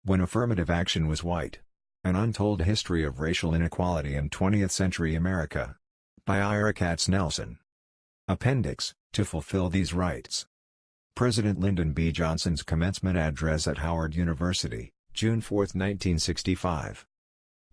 when affirmative action was white. An Untold History of Racial Inequality in 20th Century America. By Ira Katz Nelson. Appendix, to fulfill these rights. President Lyndon B. Johnson's commencement address at Howard University, June 4, 1965.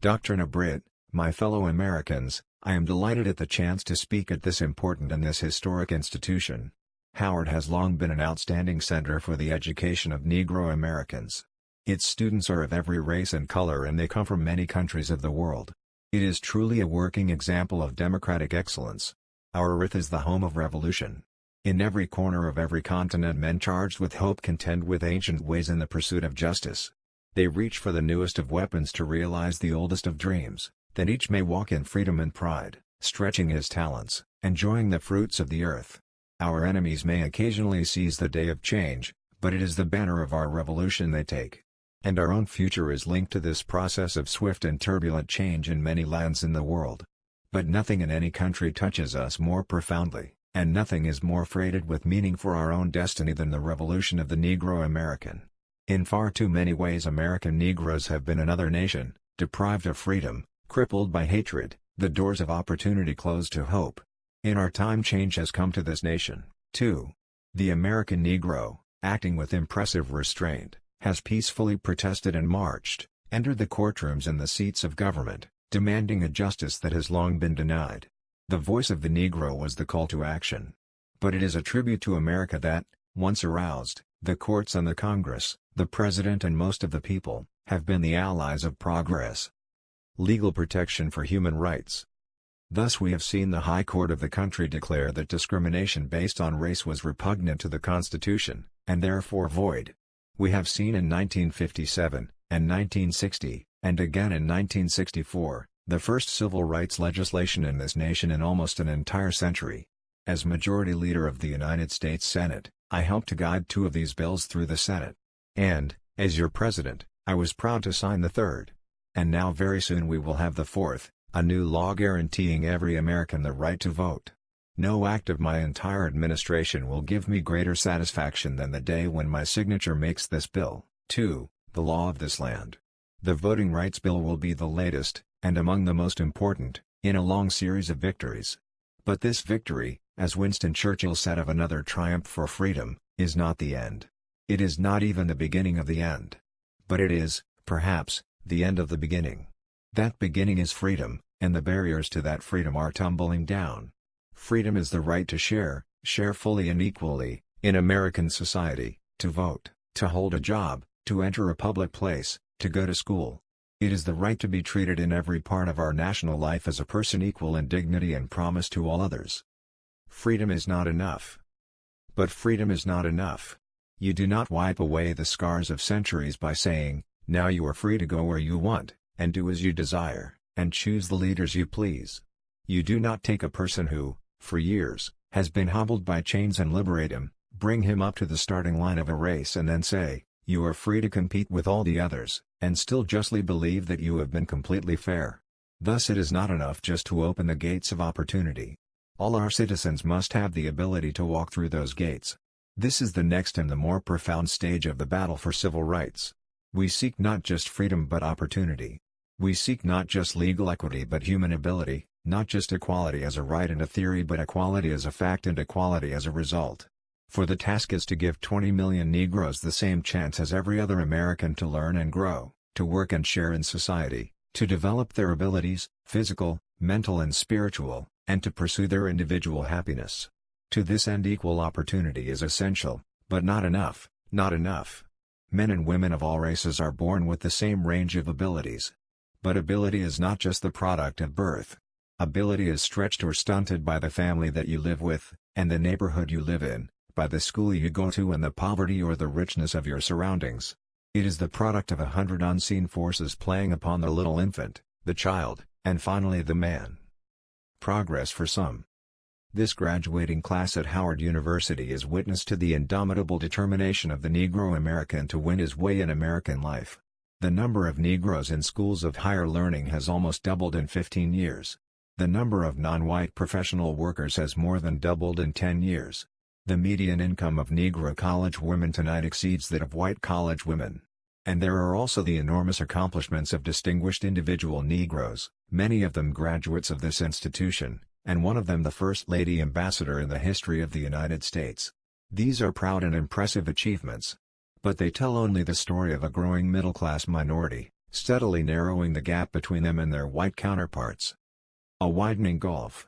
Doctrine Abrit, my fellow Americans, I am delighted at the chance to speak at this important and this historic institution. Howard has long been an outstanding center for the education of Negro Americans. Its students are of every race and color and they come from many countries of the world. It is truly a working example of democratic excellence. Our earth is the home of revolution. In every corner of every continent men charged with hope contend with ancient ways in the pursuit of justice. They reach for the newest of weapons to realize the oldest of dreams, that each may walk in freedom and pride, stretching his talents, enjoying the fruits of the earth. Our enemies may occasionally seize the day of change, but it is the banner of our revolution they take. And our own future is linked to this process of swift and turbulent change in many lands in the world. But nothing in any country touches us more profoundly, and nothing is more freighted with meaning for our own destiny than the revolution of the Negro American. In far too many ways American Negroes have been another nation, deprived of freedom, crippled by hatred, the doors of opportunity closed to hope. In our time change has come to this nation, too. The American Negro, acting with impressive restraint, has peacefully protested and marched, entered the courtrooms and the seats of government, demanding a justice that has long been denied. The voice of the Negro was the call to action. But it is a tribute to America that, once aroused, the courts and the Congress, the President and most of the people, have been the allies of progress. Legal protection for human rights. Thus we have seen the High Court of the country declare that discrimination based on race was repugnant to the Constitution, and therefore void. We have seen in 1957, and 1960, and again in 1964, the first civil rights legislation in this nation in almost an entire century. As Majority Leader of the United States Senate, I helped to guide 2 of these bills through the Senate. And, as your President, I was proud to sign the 3rd. And now very soon we will have the 4th, a new law guaranteeing every American the right to vote. No act of my entire administration will give me greater satisfaction than the day when my signature makes this bill, too, the law of this land. The Voting Rights Bill will be the latest, and among the most important, in a long series of victories. But this victory, as Winston Churchill said of another triumph for freedom, is not the end. It is not even the beginning of the end. But it is, perhaps, the end of the beginning. That beginning is freedom, and the barriers to that freedom are tumbling down. Freedom is the right to share fully and equally, in American society, to vote, to hold a job, to enter a public place, to go to school. It is the right to be treated in every part of our national life as a person equal in dignity and promise to all others. Freedom is not enough. But freedom is not enough. You do not wipe away the scars of centuries by saying, now you are free to go where you want, and do as you desire, and choose the leaders you please. You do not take a person who, for years, has been hobbled by chains and liberate him, bring him up to the starting line of a race and then say, you are free to compete with all the others, and still justly believe that you have been completely fair. Thus it is not enough just to open the gates of opportunity. All our citizens must have the ability to walk through those gates. This is the next and the more profound stage of the battle for civil rights. We seek not just freedom but opportunity. We seek not just legal equity but human ability, not just equality as a right and a theory but equality as a fact and equality as a result. For the task is to give 20 million Negroes the same chance as every other American to learn and grow, to work and share in society, to develop their abilities, physical, mental and spiritual, and to pursue their individual happiness. To this end equal opportunity is essential, but not enough, not enough. Men and women of all races are born with the same range of abilities. But ability is not just the product of birth. Ability is stretched or stunted by the family that you live with, and the neighborhood you live in, by the school you go to and the poverty or the richness of your surroundings. It is the product of 100 unseen forces playing upon the little infant, the child, and finally the man. Progress for some. This graduating class at Howard University is witness to the indomitable determination of the Negro American to win his way in American life. The number of Negroes in schools of higher learning has almost doubled in 15 years. The number of non-white professional workers has more than doubled in 10 years. The median income of Negro college women tonight exceeds that of white college women. And there are also the enormous accomplishments of distinguished individual Negroes, many of them graduates of this institution, and one of them the First Lady Ambassador in the history of the United States. These are proud and impressive achievements. But they tell only the story of a growing middle-class minority, steadily narrowing the gap between them and their white counterparts. A widening gulf.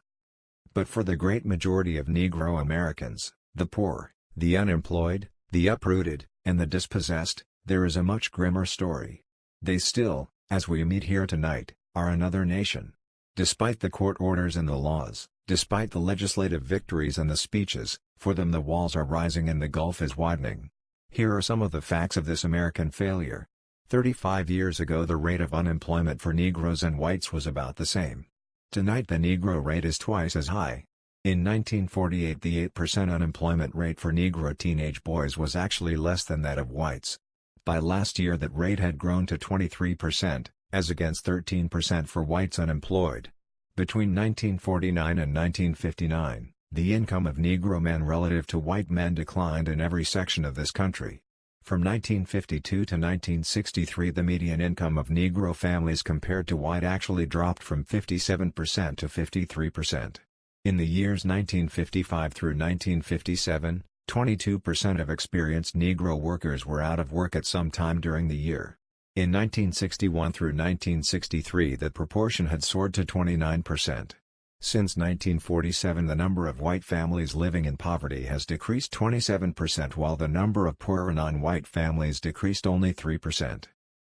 But for the great majority of Negro Americans, the poor, the unemployed, the uprooted, and the dispossessed, there is a much grimmer story. They still, as we meet here tonight, are another nation. Despite the court orders and the laws, despite the legislative victories and the speeches, for them the walls are rising and the gulf is widening. Here are some of the facts of this American failure. 35 years ago the rate of unemployment for Negroes and whites was about the same. Tonight the Negro rate is twice as high. In 1948 the 8% unemployment rate for Negro teenage boys was actually less than that of whites. By last year that rate had grown to 23%, as against 13% for whites unemployed. Between 1949 and 1959, the income of Negro men relative to white men declined in every section of this country. From 1952 to 1963 the median income of Negro families compared to white actually dropped from 57% to 53%. In the years 1955 through 1957, 22% of experienced Negro workers were out of work at some time during the year. In 1961 through 1963 that proportion had soared to 29%. Since 1947 the number of white families living in poverty has decreased 27% while the number of poorer non-white families decreased only 3%.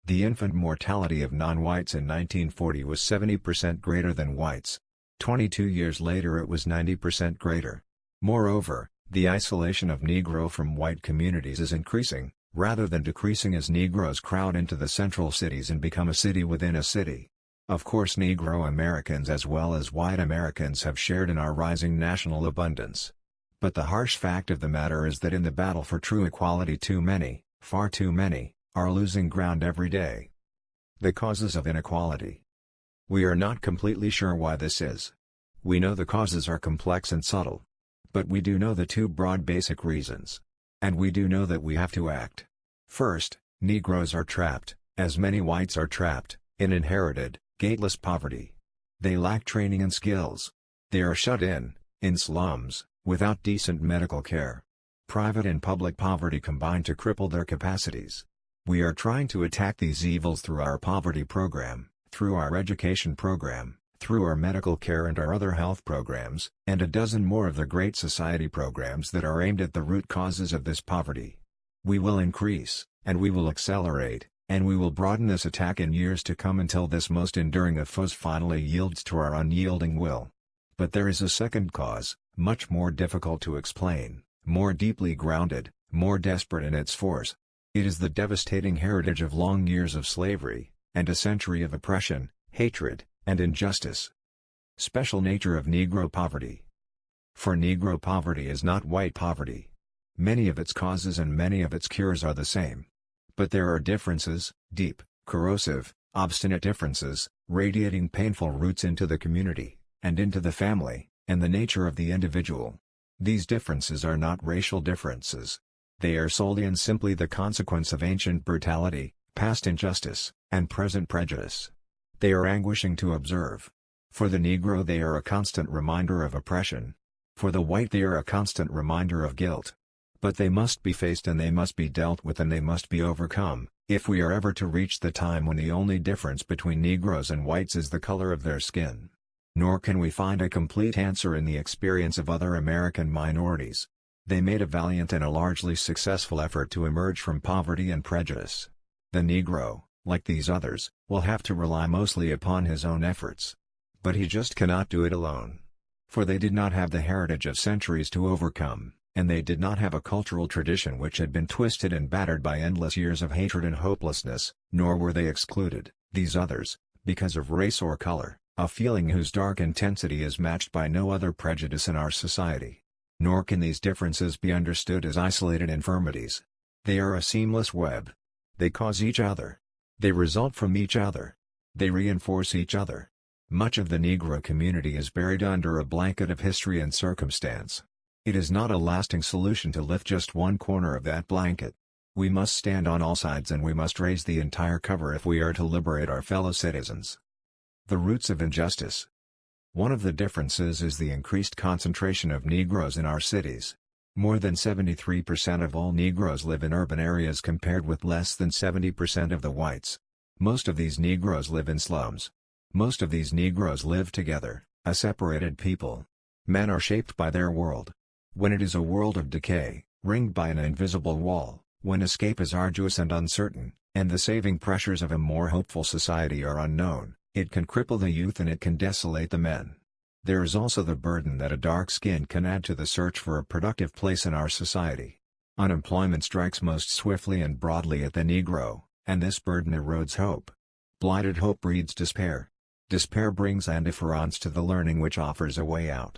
The infant mortality of non-whites in 1940 was 70% greater than whites. 22 years later it was 90% greater. Moreover, the isolation of Negro from white communities is increasing, rather than decreasing as Negroes crowd into the central cities and become a city within a city. Of course Negro Americans as well as white Americans have shared in our rising national abundance. But the harsh fact of the matter is that in the battle for true equality too many, far too many, are losing ground every day. The causes of inequality. We are not completely sure why this is. We know the causes are complex and subtle. But we do know the two broad basic reasons. And we do know that we have to act. First, Negroes are trapped, as many whites are trapped, in inherited, gateless poverty. They lack training and skills. They are shut in slums, without decent medical care. Private and public poverty combine to cripple their capacities. We are trying to attack these evils through our poverty program, through our education program, through our medical care and our other health programs, and a dozen more of the great society programs that are aimed at the root causes of this poverty. We will increase, and we will accelerate, and we will broaden this attack in years to come until this most enduring of foes finally yields to our unyielding will. But there is a second cause, much more difficult to explain, more deeply grounded, more desperate in its force. It is the devastating heritage of long years of slavery, and a century of oppression, hatred, and injustice. Special nature of Negro poverty. For Negro poverty is not white poverty. Many of its causes and many of its cures are the same. But there are differences, deep, corrosive, obstinate differences, radiating painful roots into the community, and into the family, and the nature of the individual. These differences are not racial differences. They are solely and simply the consequence of ancient brutality, past injustice, and present prejudice. They are anguishing to observe. For the Negro they are a constant reminder of oppression. For the white they are a constant reminder of guilt. But they must be faced and they must be dealt with and they must be overcome, if we are ever to reach the time when the only difference between Negroes and whites is the color of their skin. Nor can we find a complete answer in the experience of other American minorities. They made a valiant and a largely successful effort to emerge from poverty and prejudice. The Negro, like these others, will have to rely mostly upon his own efforts. But he just cannot do it alone. For they did not have the heritage of centuries to overcome, and they did not have a cultural tradition which had been twisted and battered by endless years of hatred and hopelessness, nor were they excluded, these others, because of race or color, a feeling whose dark intensity is matched by no other prejudice in our society. Nor can these differences be understood as isolated infirmities. They are a seamless web. They cause each other. They result from each other. They reinforce each other. Much of the Negro community is buried under a blanket of history and circumstance. It is not a lasting solution to lift just one corner of that blanket. We must stand on all sides and we must raise the entire cover if we are to liberate our fellow citizens. The roots of injustice. One of the differences is the increased concentration of Negroes in our cities. More than 73% of all Negroes live in urban areas compared with less than 70% of the whites. Most of these Negroes live in slums. Most of these Negroes live together, a separated people. Men are shaped by their world. When it is a world of decay, ringed by an invisible wall, when escape is arduous and uncertain, and the saving pressures of a more hopeful society are unknown, it can cripple the youth and it can desolate the men. There is also the burden that a dark skin can add to the search for a productive place in our society. Unemployment strikes most swiftly and broadly at the Negro, and this burden erodes hope. Blighted hope breeds despair. Despair brings indifference to the learning which offers a way out.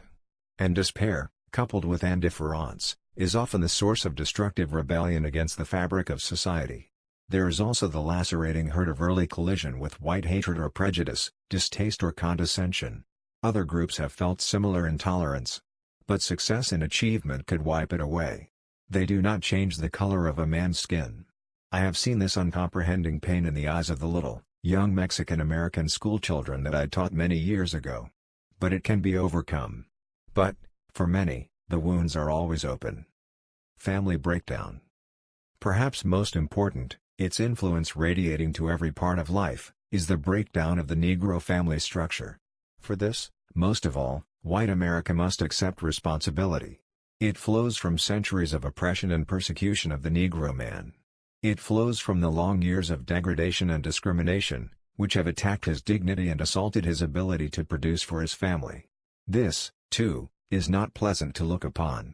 And despair, coupled with indifference, is often the source of destructive rebellion against the fabric of society. There is also the lacerating hurt of early collision with white hatred or prejudice, distaste or condescension. Other groups have felt similar intolerance. But success and achievement could wipe it away. They do not change the color of a man's skin. I have seen this uncomprehending pain in the eyes of the little, young Mexican-American schoolchildren that I taught many years ago. But it can be overcome. But, for many, the wounds are always open. Family breakdown. Perhaps most important, its influence radiating to every part of life, is the breakdown of the Negro family structure. For this, most of all, white America must accept responsibility. It flows from centuries of oppression and persecution of the Negro man. It flows from the long years of degradation and discrimination, which have attacked his dignity and assaulted his ability to produce for his family. This, too, is not pleasant to look upon.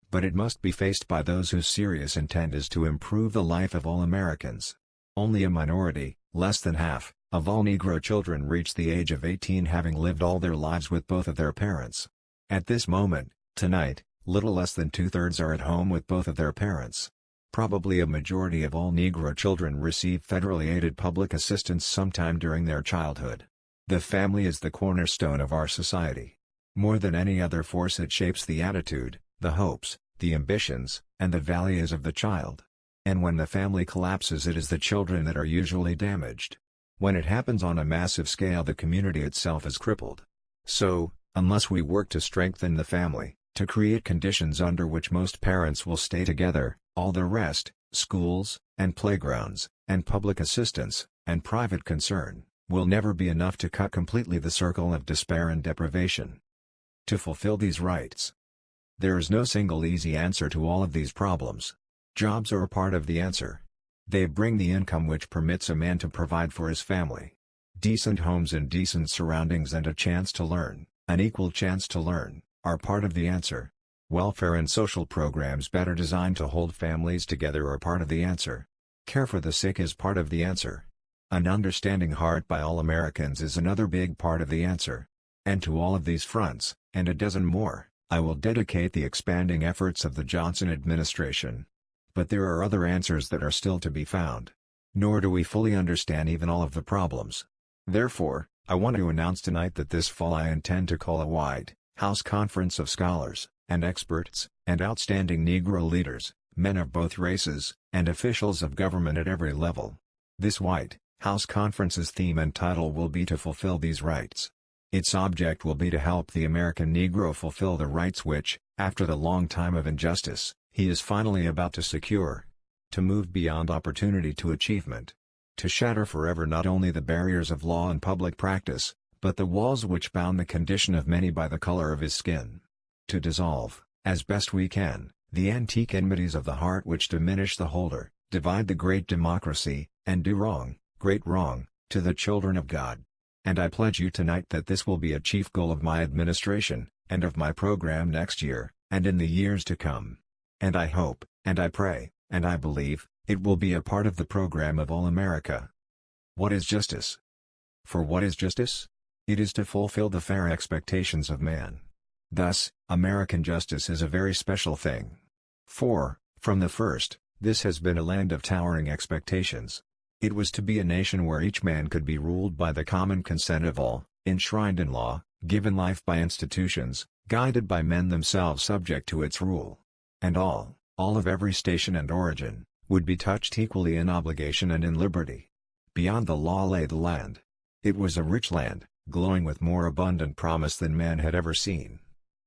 But it must be faced by those whose serious intent is to improve the life of all Americans. Only a minority, less than half, of all Negro children reach the age of 18 having lived all their lives with both of their parents. At this moment, tonight, little less than 2/3 are at home with both of their parents. Probably a majority of all Negro children receive federally aided public assistance sometime during their childhood. The family is the cornerstone of our society. More than any other force it shapes the attitude, the hopes, the ambitions, and the values of the child. And when the family collapses, it is the children that are usually damaged. When it happens on a massive scale, the community itself is crippled. So, unless we work to strengthen the family, to create conditions under which most parents will stay together, all the rest, schools, and playgrounds, and public assistance, and private concern, will never be enough to cut completely the circle of despair and deprivation. To fulfill these rights. There is no single easy answer to all of these problems. Jobs are a part of the answer. They bring the income which permits a man to provide for his family. Decent homes in decent surroundings and a chance to learn, an equal chance to learn, are part of the answer. Welfare and social programs better designed to hold families together are part of the answer. Care for the sick is part of the answer. An understanding heart by all Americans is another big part of the answer. And to all of these fronts, and a dozen more, I will dedicate the expanding efforts of the Johnson administration. But there are other answers that are still to be found. Nor do we fully understand even all of the problems. Therefore, I want to announce tonight that this fall I intend to call a White House Conference of scholars, and experts, and outstanding Negro leaders, men of both races, and officials of government at every level. This White House Conference's theme and title will be to fulfill these rights. Its object will be to help the American Negro fulfill the rights which, after the long time of injustice, he is finally about to secure. To move beyond opportunity to achievement. To shatter forever not only the barriers of law and public practice, but the walls which bound the condition of many by the color of his skin. To dissolve, as best we can, the antique enmities of the heart which diminish the holder, divide the great democracy, and do wrong, great wrong, to the children of God. And I pledge you tonight that this will be a chief goal of my administration, and of my program next year, and in the years to come. And I hope, and I pray, and I believe, it will be a part of the program of all America. What is justice? For what is justice? It is to fulfill the fair expectations of man. Thus, American justice is a very special thing. For, from the first, this has been a land of towering expectations. It was to be a nation where each man could be ruled by the common consent of all, enshrined in law, given life by institutions, guided by men themselves subject to its rule. And all of every station and origin, would be touched equally in obligation and in liberty. Beyond the law lay the land. It was a rich land, glowing with more abundant promise than man had ever seen.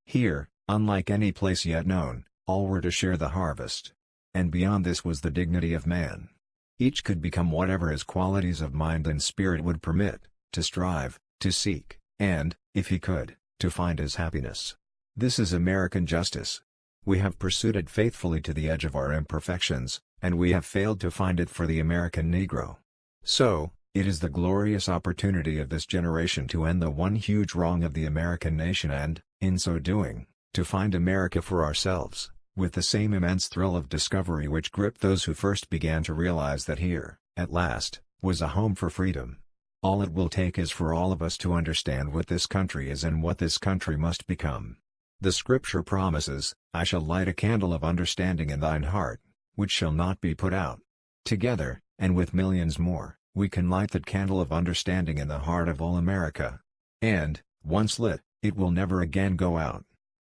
Here, unlike any place yet known, all were to share the harvest. And beyond this was the dignity of man. Each could become whatever his qualities of mind and spirit would permit, to strive, to seek, and, if he could, to find his happiness. This is American justice. We have pursued it faithfully to the edge of our imperfections, and we have failed to find it for the American Negro. So, it is the glorious opportunity of this generation to end the one huge wrong of the American nation and, in so doing, to find America for ourselves, with the same immense thrill of discovery which gripped those who first began to realize that here, at last, was a home for freedom. All it will take is for all of us to understand what this country is and what this country must become. The Scripture promises, "I shall light a candle of understanding in thine heart, which shall not be put out." Together, and with millions more, we can light that candle of understanding in the heart of all America. And, once lit, it will never again go out.